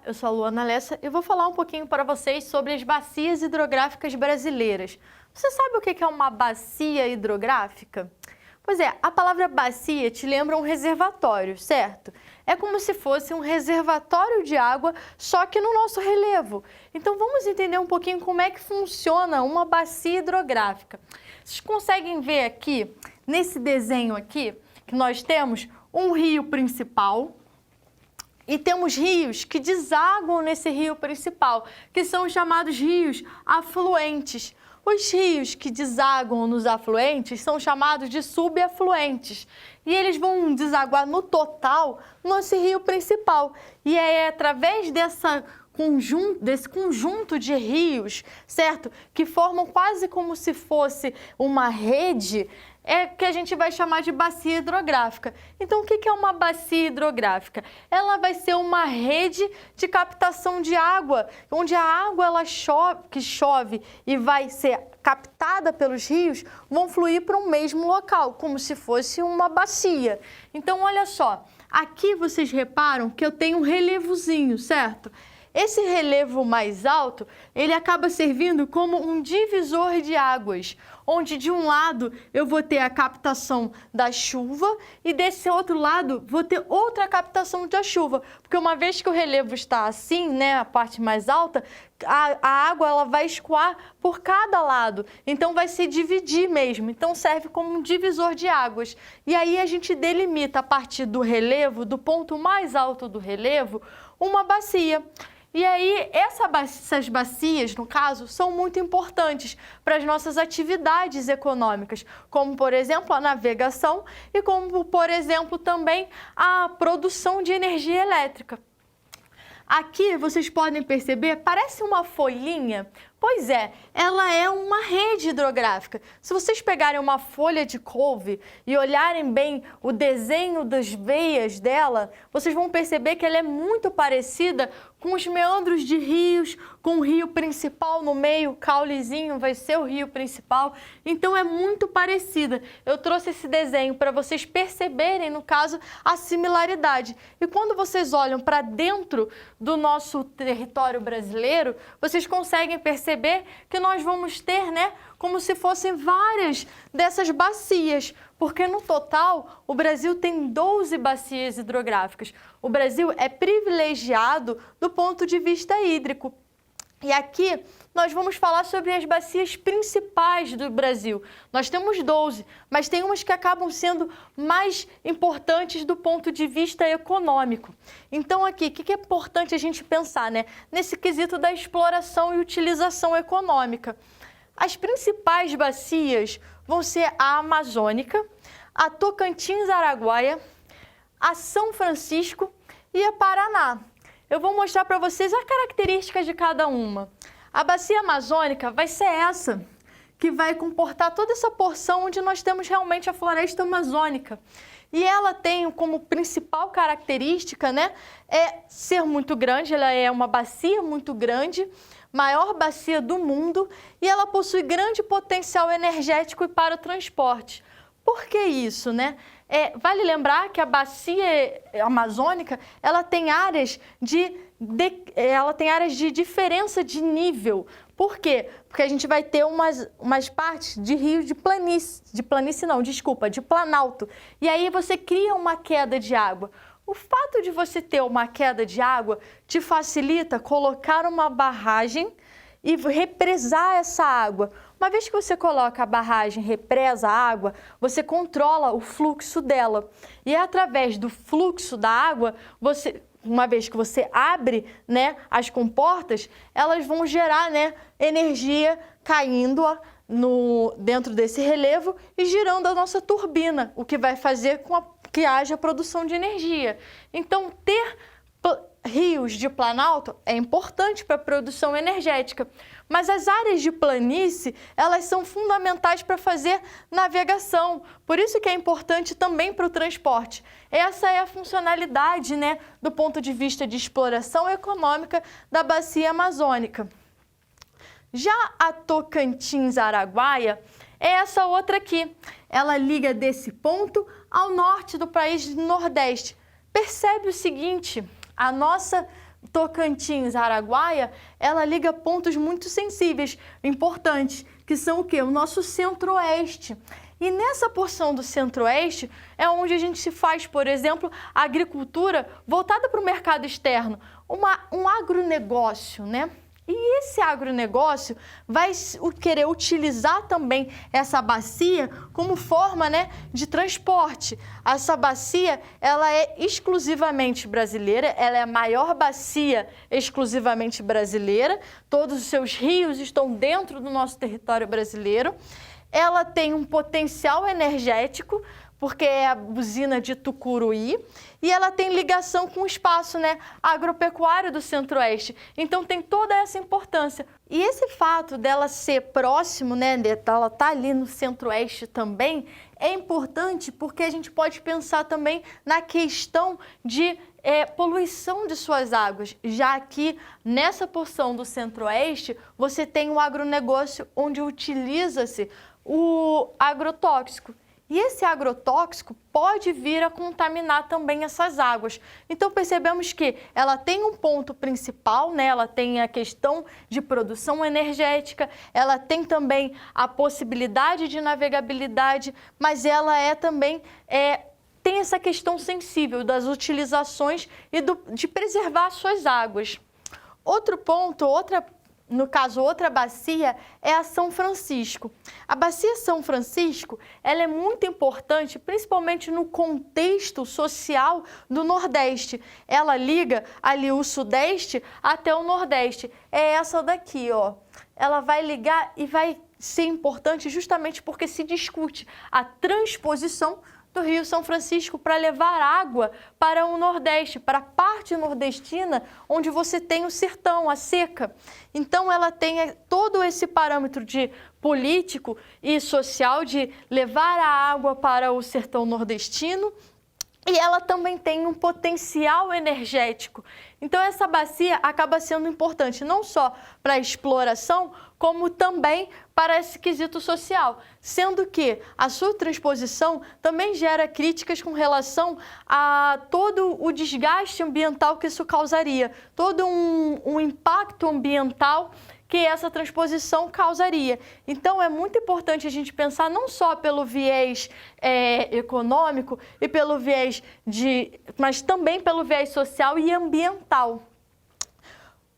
eu sou a Luana Lessa e vou falar um pouquinho para vocês sobre as bacias hidrográficas brasileiras. Você sabe o que é uma bacia hidrográfica? Pois é, a palavra bacia te lembra um reservatório, certo? É como se fosse um reservatório de água, só que no nosso relevo. Então vamos entender um pouquinho como é que funciona uma bacia hidrográfica. Vocês conseguem ver aqui, nesse desenho aqui, que nós temos um rio principal, e temos rios que desaguam nesse rio principal, que são chamados rios afluentes. Os rios que desaguam nos afluentes são chamados de subafluentes. E eles vão desaguar no total nesse rio principal. E é através desse conjunto de rios, certo? Que formam quase como se fosse uma rede, que a gente vai chamar de bacia hidrográfica. Então, o que é uma bacia hidrográfica? Ela vai ser uma rede de captação de água, onde a água que chove e vai ser captada pelos rios, vão fluir para um mesmo local, como se fosse uma bacia. Então, olha só, aqui vocês reparam que eu tenho um relevozinho, certo? Esse relevo mais alto, ele acaba servindo como um divisor de águas, onde de um lado eu vou ter a captação da chuva e desse outro lado vou ter outra captação da chuva, porque uma vez que o relevo está assim, né, a parte mais alta, a água ela vai escoar por cada lado, então vai se dividir mesmo, então serve como um divisor de águas. E aí a gente delimita a partir do relevo, do ponto mais alto do relevo, uma bacia. E aí, essas bacias, no caso, são muito importantes para as nossas atividades econômicas, como, por exemplo, a navegação e como, por exemplo, também a produção de energia elétrica. Aqui, vocês podem perceber, parece uma folhinha. Pois é, ela é uma rede hidrográfica. Se vocês pegarem uma folha de couve e olharem bem o desenho das veias dela, vocês vão perceber que ela é muito parecida com os meandros de rios, com o rio principal no meio, o caulezinho vai ser o rio principal. Então é muito parecida. Eu trouxe esse desenho para vocês perceberem, no caso, a similaridade. E quando vocês olham para dentro do nosso território brasileiro, vocês conseguem perceber que nós vamos ter, né, como se fossem várias dessas bacias, porque no total o Brasil tem 12 bacias hidrográficas. O Brasil é privilegiado do ponto de vista hídrico. E aqui nós vamos falar sobre as bacias principais do Brasil. Nós temos 12, mas tem umas que acabam sendo mais importantes do ponto de vista econômico. Então aqui, o que é importante a gente pensar, né? Nesse quesito da exploração e utilização econômica. As principais bacias vão ser a Amazônica, a Tocantins-Araguaia, a São Francisco e a Paraná. Eu vou mostrar para vocês as características de cada uma. A bacia amazônica vai ser essa, que vai comportar toda essa porção onde nós temos realmente a floresta amazônica. E ela tem como principal característica, né, ser muito grande, ela é uma bacia muito grande, maior bacia do mundo, e ela possui grande potencial energético e para o transporte. Por que isso, né? Vale lembrar que a bacia amazônica ela tem áreas de diferença de nível. Por quê? Porque a gente vai ter umas partes de rios de planalto. E aí você cria uma queda de água. O fato de você ter uma queda de água te facilita colocar uma barragem e represar essa água. Uma vez que você coloca a barragem, represa a água, você controla o fluxo dela. E é através do fluxo da água, uma vez que você abre, né, as comportas, elas vão gerar, né, energia caindo dentro desse relevo e girando a nossa turbina, o que vai fazer com que haja produção de energia. Então, ter rios de planalto é importante para a produção energética, mas as áreas de planície, elas são fundamentais para fazer navegação, por isso que é importante também para o transporte. Essa é a funcionalidade, né, do ponto de vista de exploração econômica da bacia amazônica. Já a Tocantins-Araguaia é essa outra aqui, ela liga desse ponto ao norte do país do Nordeste. Percebe o seguinte, a nossa Tocantins, Araguaia, ela liga pontos muito sensíveis, importantes, que são o quê? O nosso centro-oeste. E nessa porção do centro-oeste é onde a gente se faz, por exemplo, a agricultura voltada para o mercado externo, um agronegócio, né? E esse agronegócio vai querer utilizar também essa bacia como forma, né, de transporte. Essa bacia, ela é exclusivamente brasileira, ela é a maior bacia exclusivamente brasileira, todos os seus rios estão dentro do nosso território brasileiro. Ela tem um potencial energético, porque é a usina de Tucuruí, e ela tem ligação com o espaço, né, agropecuário do Centro-Oeste. Então tem toda essa importância. E esse fato dela ser próximo, né, ela estar ali no Centro-Oeste também, é importante porque a gente pode pensar também na questão de poluição de suas águas, já que nessa porção do Centro-Oeste você tem um agronegócio onde utiliza-se o agrotóxico. E esse agrotóxico pode vir a contaminar também essas águas. Então percebemos que ela tem um ponto principal, né? Ela tem a questão de produção energética, ela tem também a possibilidade de navegabilidade, mas ela também tem essa questão sensível das utilizações e de preservar suas águas. Outro ponto, no caso, outra bacia é a São Francisco. A bacia São Francisco, ela é muito importante, principalmente no contexto social do Nordeste. Ela liga ali o Sudeste até o Nordeste. É essa daqui, ó. Ela vai ligar e vai ser importante justamente porque se discute a transposição do Rio São Francisco para levar água para o Nordeste, para a parte nordestina, onde você tem o sertão, a seca. Então, ela tem todo esse parâmetro de político e social de levar a água para o sertão nordestino, e ela também tem um potencial energético. Então, essa bacia acaba sendo importante não só para a exploração, como também para esse quesito social, sendo que a sua transposição também gera críticas com relação a todo o desgaste ambiental que isso causaria, todo um impacto ambiental que essa transposição causaria. Então, é muito importante a gente pensar não só pelo viés econômico e pelo viés mas também pelo viés social e ambiental.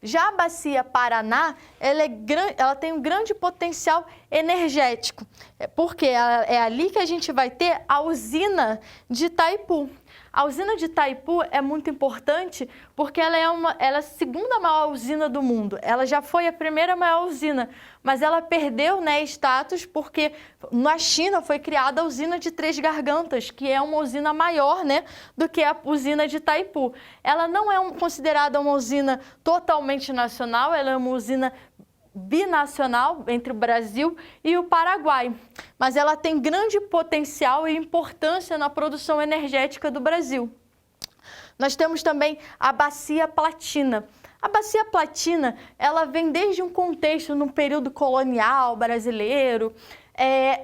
Já a bacia Paraná, ela tem um grande potencial energético, porque é ali que a gente vai ter a usina de Itaipu. A usina de Itaipu é muito importante porque ela é a segunda maior usina do mundo. Ela já foi a primeira maior usina, mas ela perdeu, né, status porque na China foi criada a usina de Três Gargantas, que é uma usina maior, né, do que a usina de Itaipu. Ela não é considerada uma usina totalmente nacional, ela é uma usina binacional entre o Brasil e o Paraguai, mas ela tem grande potencial e importância na produção energética do Brasil. Nós temos também a Bacia Platina. A Bacia Platina, ela vem desde um contexto no período colonial brasileiro,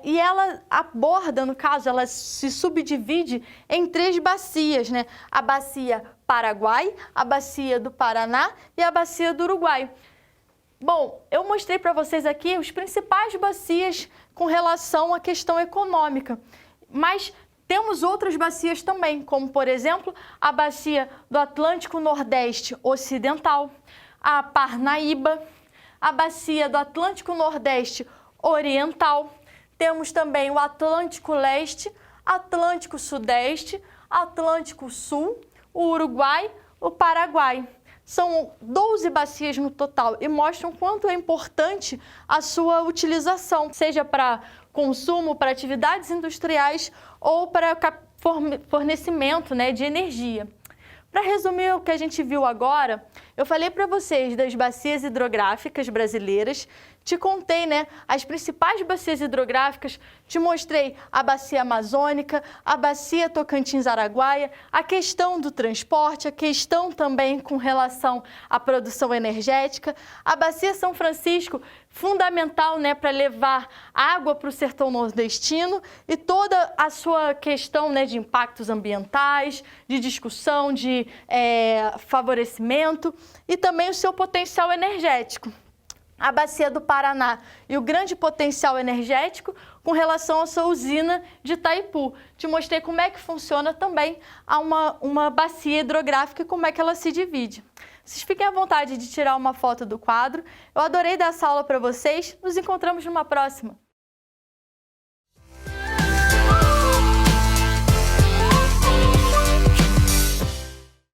e ela aborda, no caso, ela se subdivide em 3 bacias, né? A Bacia Paraguai, a Bacia do Paraná e a Bacia do Uruguai. Bom, eu mostrei para vocês aqui os principais bacias com relação à questão econômica, mas temos outras bacias também, como, por exemplo, a bacia do Atlântico Nordeste Ocidental, a Parnaíba, a bacia do Atlântico Nordeste Oriental, temos também o Atlântico Leste, Atlântico Sudeste, Atlântico Sul, o Uruguai, o Paraguai. São 12 bacias no total e mostram quanto é importante a sua utilização, seja para consumo, para atividades industriais ou para fornecimento, né, de energia. Para resumir o que a gente viu agora, eu falei para vocês das bacias hidrográficas brasileiras, te contei, né, as principais bacias hidrográficas, te mostrei a bacia amazônica, a bacia Tocantins-Araguaia, a questão do transporte, a questão também com relação à produção energética, a bacia São Francisco, fundamental, né, para levar água para o sertão nordestino e toda a sua questão, né, de impactos ambientais, de discussão, de favorecimento e também o seu potencial energético. A bacia do Paraná e o grande potencial energético com relação à sua usina de Itaipu. Te mostrei como é que funciona também uma bacia hidrográfica e como é que ela se divide. Vocês fiquem à vontade de tirar uma foto do quadro. Eu adorei dar essa aula para vocês. Nos encontramos numa próxima.